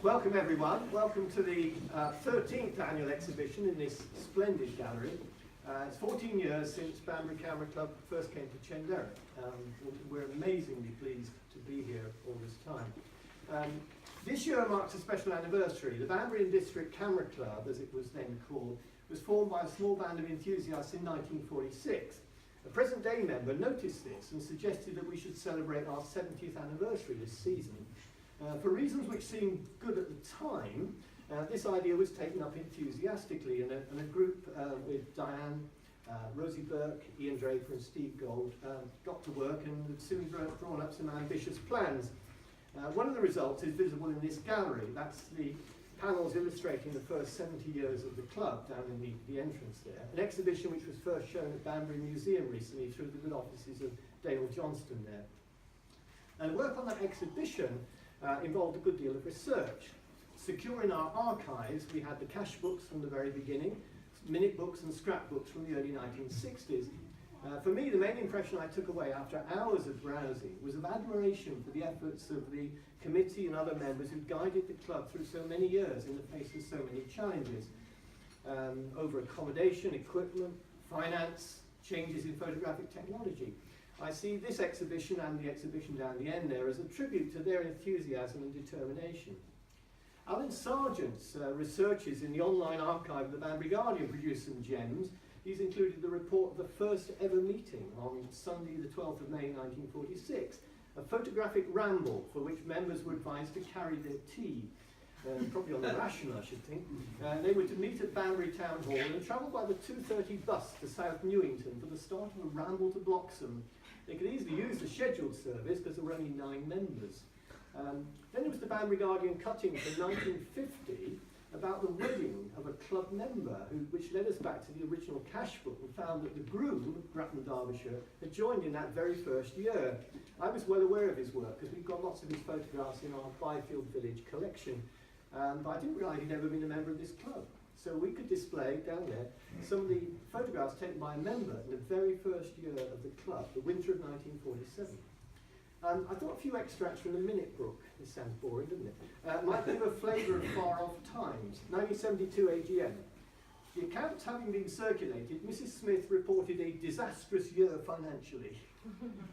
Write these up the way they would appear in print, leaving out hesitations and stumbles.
Welcome everyone, welcome to the 13th annual exhibition in this splendid gallery. It's 14 years since Banbury Camera Club first came to Chenderry. We're amazingly pleased to be here all this time. This year marks a special anniversary. The Banbury and District Camera Club, as it was then called, was formed by a small band of enthusiasts in 1946. A present-day member noticed this and suggested that we should celebrate our 70th anniversary this season. For reasons which seemed good at the time, this idea was taken up enthusiastically, and a group with Diane, Rosie Burke, Ian Draper and Steve Gold got to work and had soon drawn up some ambitious plans. One of the results is visible in this gallery. That's the panels illustrating the first 70 years of the club down in the entrance there. An exhibition which was first shown at Banbury Museum recently through the good offices of Dale Johnston there. And work on that exhibition involved a good deal of research. Secure in our archives, we had the cash books from the very beginning, minute books and scrapbooks from the early 1960s. For me, the main impression I took away after hours of browsing was of admiration for the efforts of the committee and other members who guided the club through so many years in the face of so many challenges over accommodation, equipment, finance, changes in photographic technology. I see this exhibition and the exhibition down the end there as a tribute to their enthusiasm and determination. Alan Sargent's researches in the online archive of the Banbury Guardian produced some gems. These included the report of the first ever meeting on Sunday the 12th of May 1946, a photographic ramble for which members were advised to carry their tea, probably on the ration I should think. They were to meet at Banbury Town Hall and travel by the 2:30 bus to South Newington for the start of a ramble to Bloxham. They could easily use the scheduled service because there were only 9 members. Then there was the Banbury Guardian cutting from 1950 about the wedding of a club member, which led us back to the original cash book and found that the groom, Grattan Derbyshire, had joined in that very first year. I was well aware of his work because we've got lots of his photographs in our Byfield Village collection, but I didn't realise he'd ever been a member of this club. So we could display down there some of the photographs taken by a member in the very first year of the club, the winter of 1947. I thought a few extracts from the minute book. This sounds boring, doesn't it? Might give a flavour of far-off times. 1972 AGM. The accounts having been circulated, Mrs. Smith reported a disastrous year financially.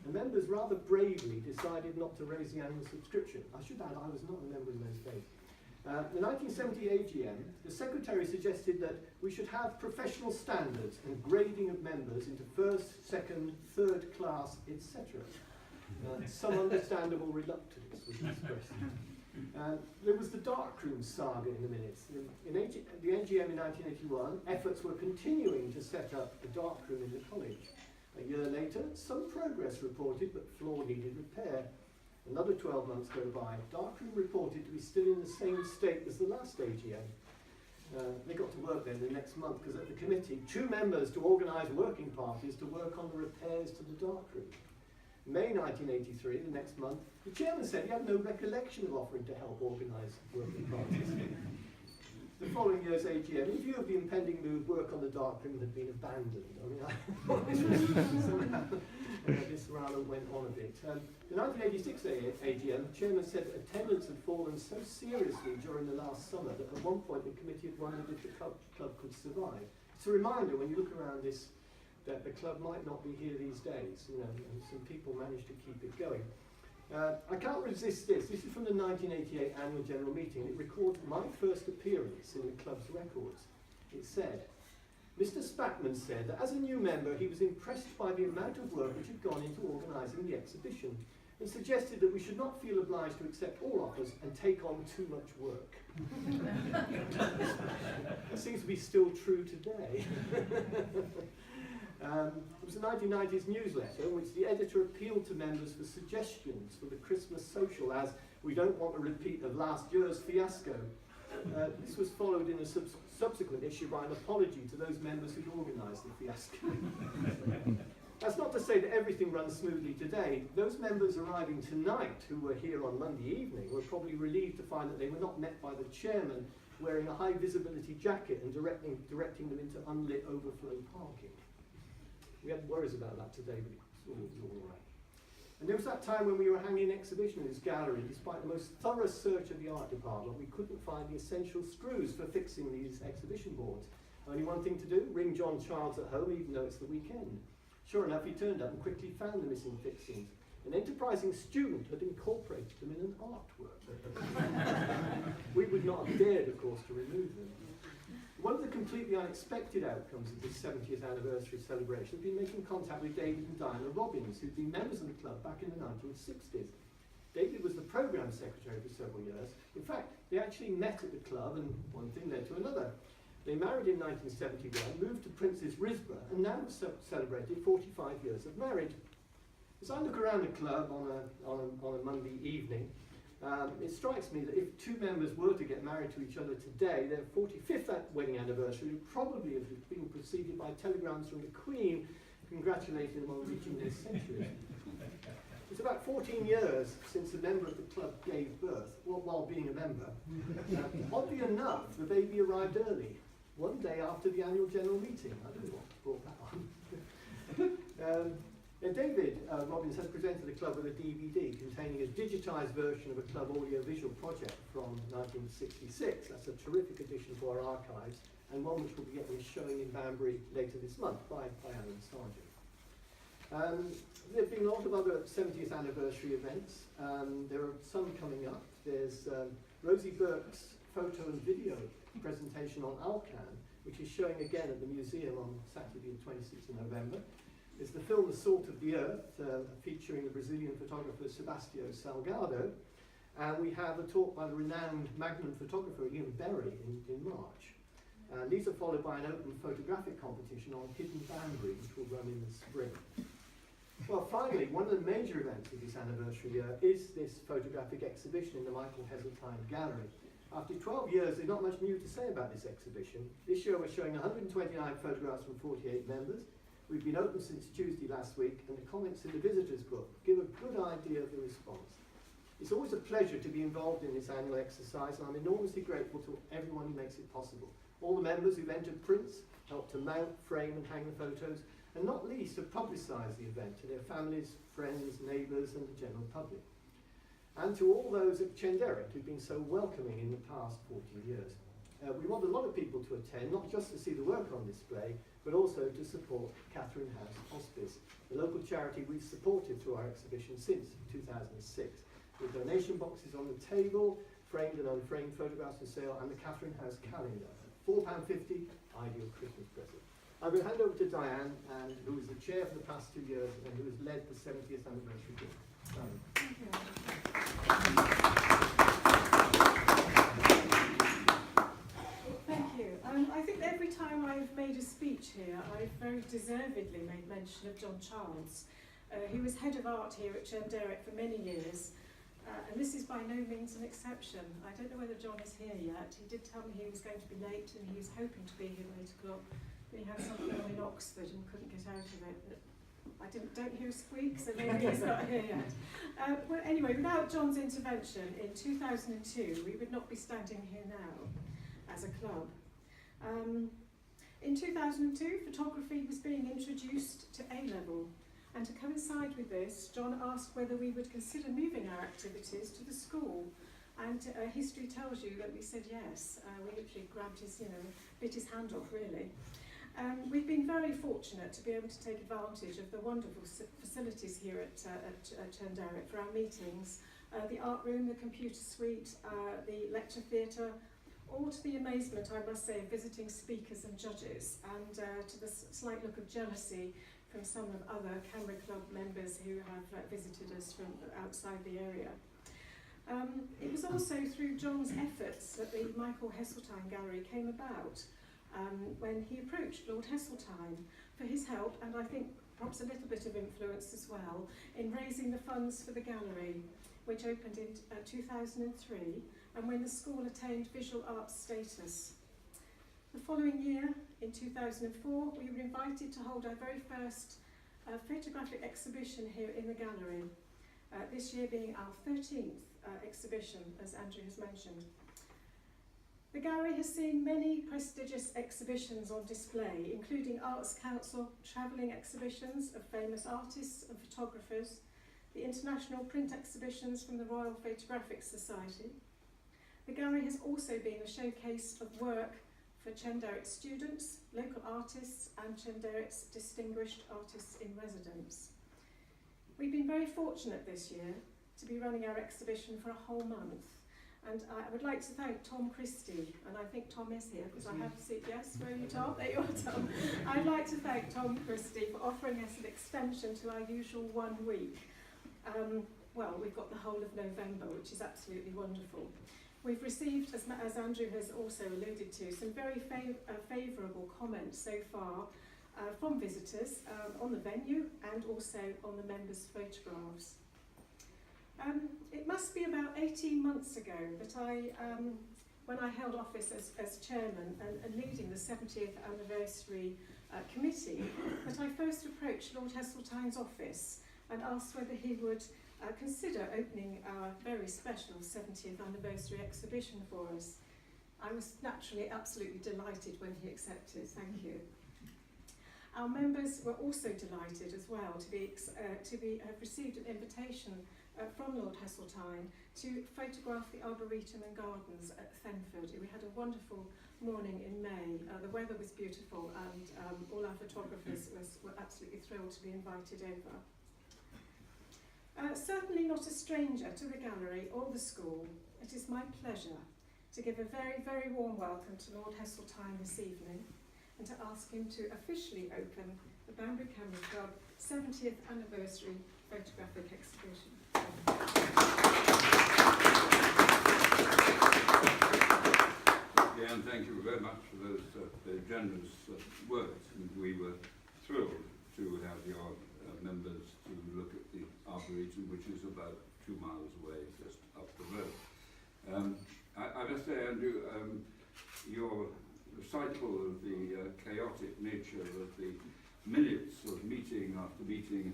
The members rather bravely decided not to raise the annual subscription. I should add, I was not a member in those days. The 1970 AGM, the secretary suggested that we should have professional standards and grading of members into first, second, third class, etc. Some understandable reluctance was expressed. There was the darkroom saga in the minutes. In the AGM in 1981, efforts were continuing to set up a darkroom in the college. A year later, some progress reported, but floor needed repair. Another 12 months go by. Darkroom reported to be still in the same state as the last AGM. They got to work then the next month because at the committee, 2 members to organise working parties to work on the repairs to the darkroom. May 1983, the next month, the chairman said he had no recollection of offering to help organise working parties. The following year's AGM, in view of the impending move, work on the darkroom had been abandoned. I mean, somehow this rather went on a bit. The 1986 AGM, the chairman said that attendance had fallen so seriously during the last summer that at one point the committee had wondered if the club could survive. It's a reminder when you look around this that the club might not be here these days, you know, and some people managed to keep it going. I can't resist this. This is from the 1988 annual general meeting. It records my first appearance in the club's records. It said, Mr. Spackman said that as a new member he was impressed by the amount of work which had gone into organising the exhibition and suggested that we should not feel obliged to accept all offers and take on too much work. That seems to be still true today. It was a 1990s newsletter in which the editor appealed to members for suggestions for the Christmas social as we don't want a repeat of last year's fiasco. This was followed in a subsequent issue by an apology to those members who'd organised the fiasco. That's not to say that everything runs smoothly today. Those members arriving tonight who were here on Monday evening were probably relieved to find that they were not met by the chairman wearing a high visibility jacket and directing them into unlit overflow parking. We had worries about that today, but it's all right. And there was that time when we were hanging an exhibition in this gallery. Despite the most thorough search of the art department, we couldn't find the essential screws for fixing these exhibition boards. Only one thing to do, ring John Childs at home, even though it's the weekend. Sure enough, he turned up and quickly found the missing fixings. An enterprising student had incorporated them in an artwork. We would not have dared, of course, to remove them. One of the completely unexpected outcomes of this 70th anniversary celebration has been making contact with David and Diana Robbins, who'd been members of the club back in the 1960s. David was the programme secretary for several years. In fact, they actually met at the club, and one thing led to another. They married in 1971, moved to Prince's Risborough, and now have celebrated 45 years of marriage. As I look around the club on a Monday evening, it strikes me that if two members were to get married to each other today, their 45th wedding anniversary would probably have been preceded by telegrams from the Queen congratulating them on reaching their century. It's about 14 years since a member of the club gave birth, while being a member. Oddly enough, the baby arrived early, one day after the annual general meeting. I don't know what brought that on. David Robbins has presented the club with a DVD containing a digitised version of a club audio-visual project from 1966. That's a terrific addition to our archives, and one which will be getting showing in Banbury later this month by Alan Sargent. There have been a lot of other 70th anniversary events. There are some coming up. There's Rosie Burke's photo and video presentation on Alcan, which is showing again at the museum on Saturday the 26th of November. There's the film The Salt of the Earth, featuring the Brazilian photographer Sebastião Salgado. And we have a talk by the renowned Magnum photographer Ian Berry in March. And these are followed by an open photographic competition on Hidden Banbury, which will run in the spring. Well, finally, one of the major events of this anniversary year is this photographic exhibition in the Michael Heseltine Gallery. After 12 years, there's not much new to say about this exhibition. This year we're showing 129 photographs from 48 members. We've been open since Tuesday last week, and the comments in the visitors book give a good idea of the response. It's always a pleasure to be involved in this annual exercise, and I'm enormously grateful to everyone who makes it possible. All the members who've entered prints, helped to mount, frame and hang the photos, and not least have publicised the event to their families, friends, neighbours and the general public. And to all those at Chenderrick who've been so welcoming in the past 14 years. We want a lot of people to attend, not just to see the work on display, but also to support Catherine House Hospice, the local charity we've supported through our exhibition since 2006. With donation boxes on the table, framed and unframed photographs for sale, and the Catherine House calendar. £4.50, ideal Christmas present. I'm going to hand over to Diane, who was the chair for the past 2 years and who has led the 70th anniversary group. Thank you. Thank you. I think every time I've made a speech here, I've very deservedly made mention of John Childs. He was head of art here at Chenderrick for many years, and this is by no means an exception. I don't know whether John is here yet. He did tell me he was going to be late, and he was hoping to be here at 8 o'clock, but he had something on in Oxford and couldn't get out of it. But I don't hear a squeak, so maybe he's not here yet. Well, anyway, without John's intervention in 2002, we would not be standing here now as a club. In 2002, photography was being introduced to A-level, and to coincide with this, John asked whether we would consider moving our activities to the school, and history tells you that we said yes. We literally grabbed his, bit his hand off, really. We've been very fortunate to be able to take advantage of the wonderful facilities here at Chenderrick for our meetings. The art room, the computer suite, the lecture theatre, all to the amazement, I must say, of visiting speakers and judges, and to the slight look of jealousy from some of other Camera Club members who have visited us from outside the area. It was also through John's efforts that the Michael Heseltine Gallery came about, when he approached Lord Heseltine for his help, and I think perhaps a little bit of influence as well, in raising the funds for the gallery, which opened in 2003, and when the school attained visual arts status. The following year, in 2004, we were invited to hold our very first photographic exhibition here in the gallery, this year being our 13th exhibition, as Andrew has mentioned. The gallery has seen many prestigious exhibitions on display, including Arts Council travelling exhibitions of famous artists and photographers, the international print exhibitions from the Royal Photographic Society. The gallery has also been a showcase of work for Chenderrick students, local artists and Chenderrick's distinguished artists in residence. We've been very fortunate this year to be running our exhibition for a whole month, and I would like to thank Tom Christie, and I think Tom is here because I have to see, yes, where are you, Tom? There you are, Tom. I'd like to thank Tom Christie for offering us an extension to our usual 1 week. Well, we've got the whole of November, which is absolutely wonderful. We've received, as Andrew has also alluded to, some very favourable comments so far from visitors on the venue and also on the members' photographs. It must be about 18 months ago that when I held office as chairman and leading the 70th anniversary committee, that I first approached Lord Heseltine's office and asked whether he would consider opening our very special 70th anniversary exhibition for us. I was naturally absolutely delighted when he accepted. Thank you. Our members were also delighted as well to have received an invitation from Lord Heseltine to photograph the Arboretum and Gardens at Thenford. We had a wonderful morning in May. The weather was beautiful and all our photographers were absolutely thrilled to be invited over. Certainly not a stranger to the gallery or the school, it is my pleasure to give a very, very warm welcome to Lord Heseltine this evening and to ask him to officially open the Banbury Camera Club 70th Anniversary Photographic Exhibition. Again, thank you very much for those very generous words, and we were thrilled to have your members to look at the Arboretum, which is about 2 miles away, just up the road. I must say, Andrew, your recital of the chaotic nature of the minutes of meeting after meeting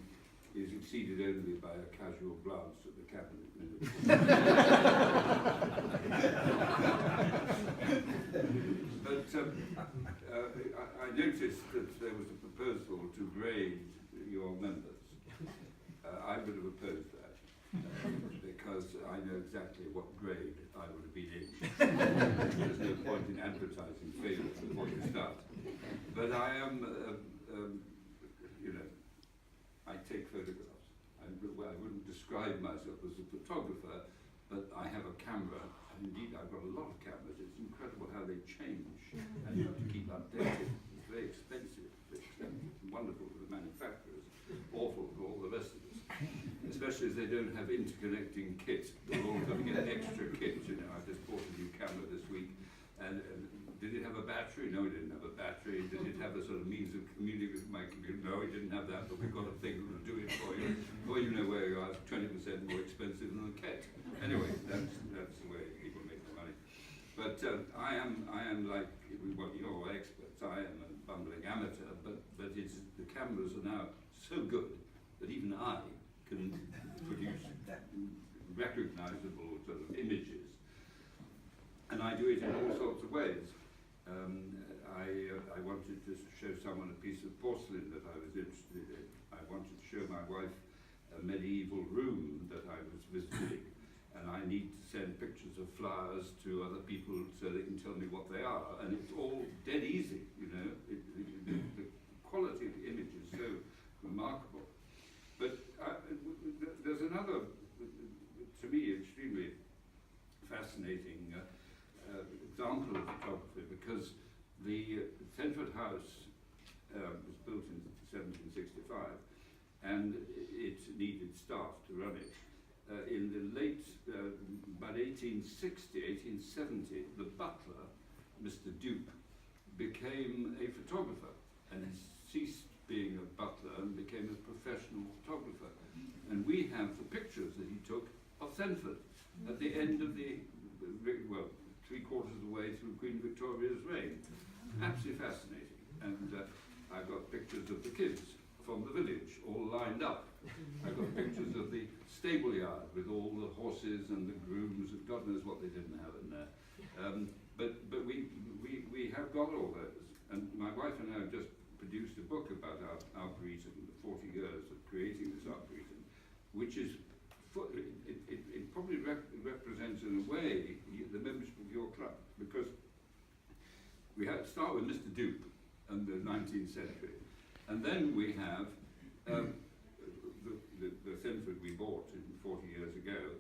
is exceeded only by a casual glance at the cabinet minutes. But I noticed that there was a proposal to grade your members. I would have opposed that because I know exactly what grade I would have been in. There's no point in advertising failure before you start. But I am, I take photographs. I wouldn't describe myself as a photographer, but I have a camera. And indeed, I've got a lot of cameras. It's incredible how they change, and you have to keep updated. It's very expensive. It's wonderful for the manufacturers, awful for all the rest of us. Especially as they don't have interconnecting kit. We're all going to get extra kit. I just bought a new camera this week, and did it have a battery? No, it didn't have a battery. Did it have a sort of means of communicating with my computer? No, it didn't have that, but we've got a thing that'll do it for you. Well, you know where you are, 20% more expensive than a kit. Anyway, that's the way people make their money. But I am like, well, you're experts. I am a bumbling amateur, but the cameras are now so good that even I can produce recognizable sort of images. And I do it in all sorts of ways. I wanted to show someone a piece of porcelain that I was interested in. I wanted to show my wife a medieval room that I was visiting. And I need to send pictures of flowers to other people so they can tell me what they are. And it's all dead easy, the quality of the image is so remarkable. But there's another, to me, extremely fascinating example of photography, because the Thenford House was built in 1765 and it needed staff to run it. In the late, about 1870, the butler, Mr. Duke, became a photographer and ceased being a butler and became a professional photographer. And we have the pictures that he took of Thenford at the end of the, well, 3/4 of the way through Queen Victoria's reign. Absolutely fascinating. And I've got pictures of the kids from the village all lined up. I've got pictures of the stable yard with all the horses and the grooms, and God knows what they didn't have in there. But we have got all those. And my wife and I have just produced a book about our Arboretum, the 40 years of creating this Arboretum, which is, it probably represents in a way the membership of your club, because we have to start with Mr. Duke and the 19th century, and then we have the Thetford we bought 40 years ago,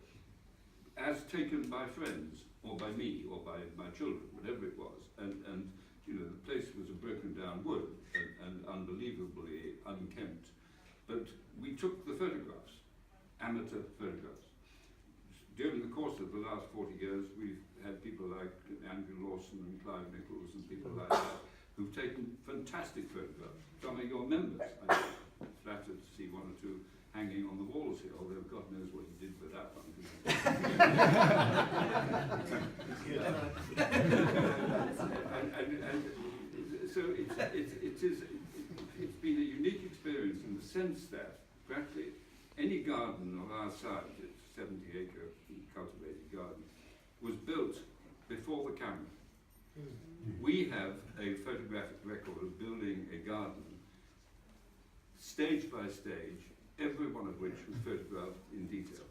as taken by friends, or by me, or by my children, whatever it was, and you know, the place was a broken down wood and unbelievably unkempt, but we took the photographs, amateur photographs. During the course of the last 40 years, we've had people like Andrew Lawson and Clive Nichols and people like that who've taken fantastic photographs. Some of your members, I'm flattered to see one or two hanging on the walls here, although God knows what he did with that one. and so it's been a unique experience in the sense that practically any garden of our size, it's 70-acre cultivated garden, was built before the camera. We have a photographic record of building a garden, stage by stage, every one of which was photographed in detail.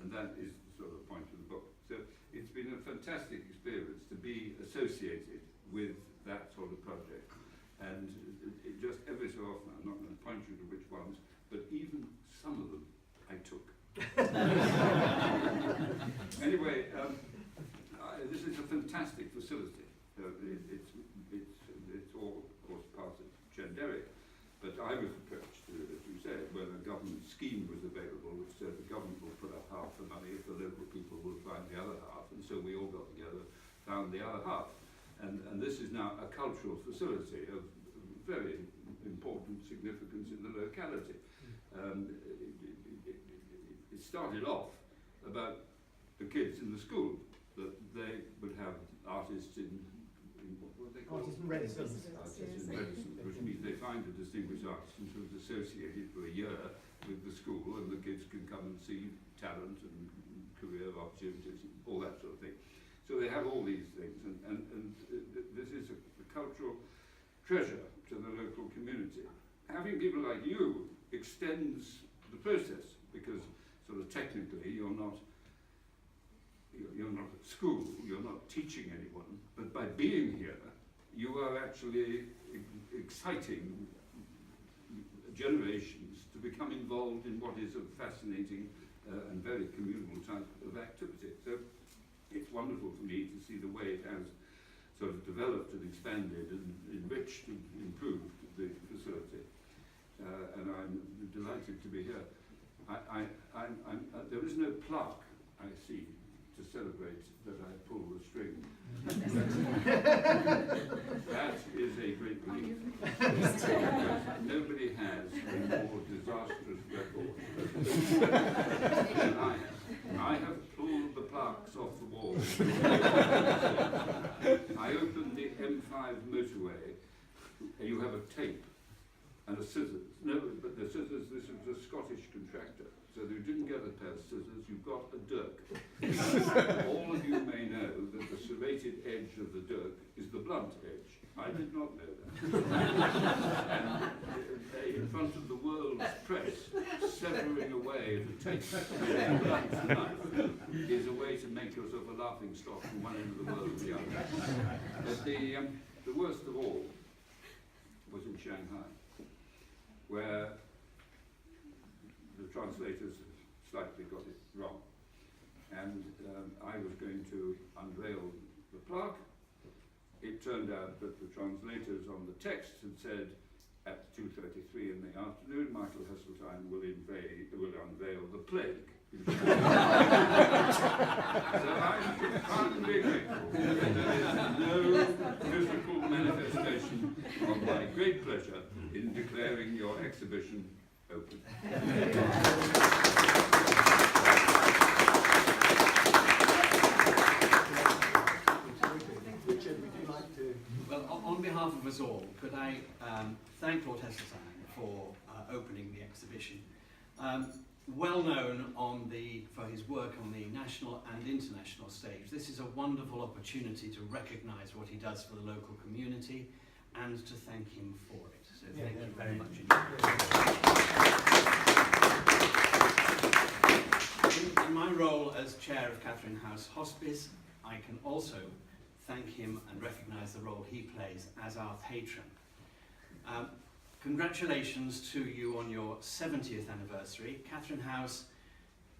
And that is sort of the point of the book. So it's been a fantastic experience to be associated with that sort of project. And it just every so often, I'm not going to point you to which ones, but even some of them I took. Anyway, this is a fantastic facility. It's all, of course, part of Chenderic, but I was approached, as you said, when a government scheme was available, which said the government will put up half the money if the local people will find the other half, and so we all got together, found the other half. And this is now a cultural facility of very important significance in the locality. It started off about the kids in the school, that they would have artists in what were they called? Artists in residence. Artists in residence, which means they find a distinguished artist who's associated for a year with the school, and the kids can come and see talent and career opportunities, and all that sort of thing. So they have all these things, and this is a cultural treasure to the local community. Having people like you extends the process, because sort of technically you're not at school, you're not teaching anyone, but by being here, you are actually exciting generations to become involved in what is a fascinating and very communal type of activity. So it's wonderful for me to see the way it has sort of developed and expanded and enriched and improved the facility. And I'm delighted to be here. There is no plaque, I see, to celebrate that I pull the string. That is a great relief. Nobody has a more disastrous record than I have. I have pulled the plaques off the wall. I opened the M5 motorway, and you have a tape and a scissors. No, but the scissors, this is a Scottish contractor. So you didn't get a pair of scissors, you got a dirk. All of you may know that the serrated edge of the dirk is the blunt edge. I did not know that. And in front of the world's press, severing away the tape with a blunt knife is a way to make yourself a laughing stock from one end of the world to the other. But the worst of all was in Shanghai, where the translators slightly got it wrong. And I was going to unveil the plaque. It turned out that the translators on the text had said, at 2:33 in the afternoon, Michael Heseltine will unveil the plague. So I'm profoundly grateful that there is no physical manifestation of my great pleasure in declaring your exhibition open. Richard, would you like to? Well, on behalf of us all, could I thank Lord Heseltine for opening the exhibition. Well known for his work on the national and international stage, this is a wonderful opportunity to recognise what he does for the local community and to thank him for it. So thank you very much indeed. Catherine House Hospice, I can also thank him and recognise the role he plays as our patron. Congratulations to you on your 70th anniversary. Catherine House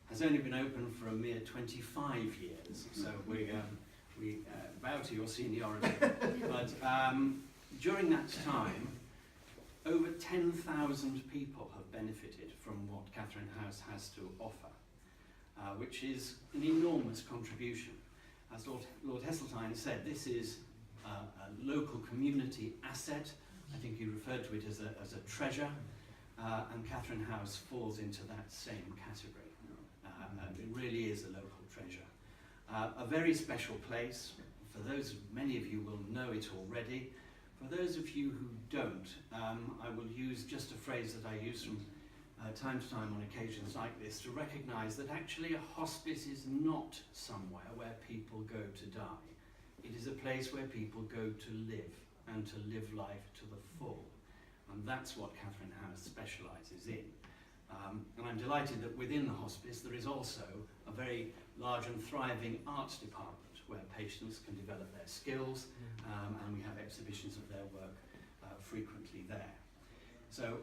has only been open for a mere 25 years, so we bow to your seniority. But during that time, over 10,000 people have benefited from what Catherine House has to offer, which is an enormous contribution. As Lord Heseltine said, this is a local community asset. I think he referred to it as a treasure, and Catherine House falls into that same category. It really is a local treasure. A very special place. For those, many of you will know it already. For those of you who don't, I will use just a phrase that I use from time to time on occasions like this to recognise that actually a hospice is not somewhere where people go to die. It is a place where people go to live, and to live life to the full. And that's what Catherine House specialises in. And I'm delighted that within the hospice there is also a very large and thriving arts department where patients can develop their skills, and we have exhibitions of their work frequently there. So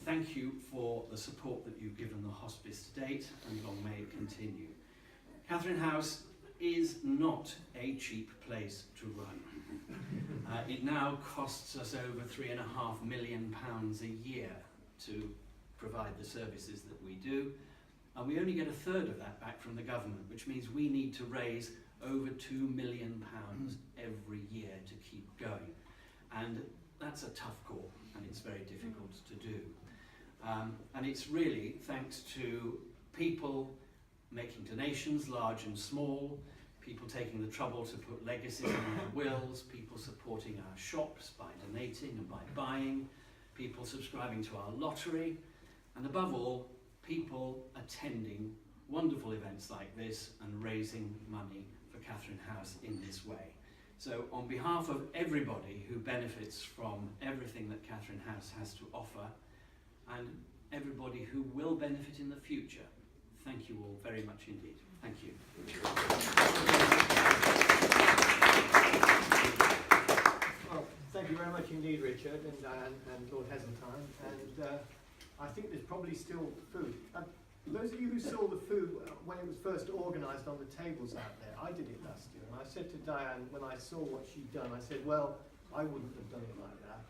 thank you for the support that you've given the hospice to date, and long may it continue. Catherine House is not a cheap place to run. It now costs us over £3.5 million a year to provide the services that we do, and we only get a third of that back from the government, which means we need to raise over £2 million every year to keep going. And that's a tough call, and it's very difficult to do. And it's really thanks to people making donations, large and small, people taking the trouble to put legacies in their wills, people supporting our shops by donating and by buying, people subscribing to our lottery, and above all, people attending wonderful events like this and raising money for Catherine House in this way. So on behalf of everybody who benefits from everything that Catherine House has to offer, and everybody who will benefit in the future, thank you all very much indeed. Thank you. Well, thank you very much indeed, Richard and Diane and Lord Heseltine. And I think there's probably still food. Those of you who saw the food when it was first organised on the tables out there, I did it last year, and I said to Diane when I saw what she'd done, I said, well, I wouldn't have done it like that.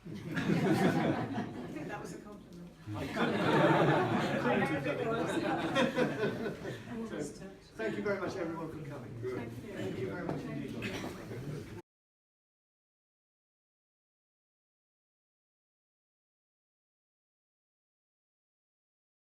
I think that was a compliment. I couldn't have done it like that. So, thank you very much everyone for coming. Thank you. Thank you.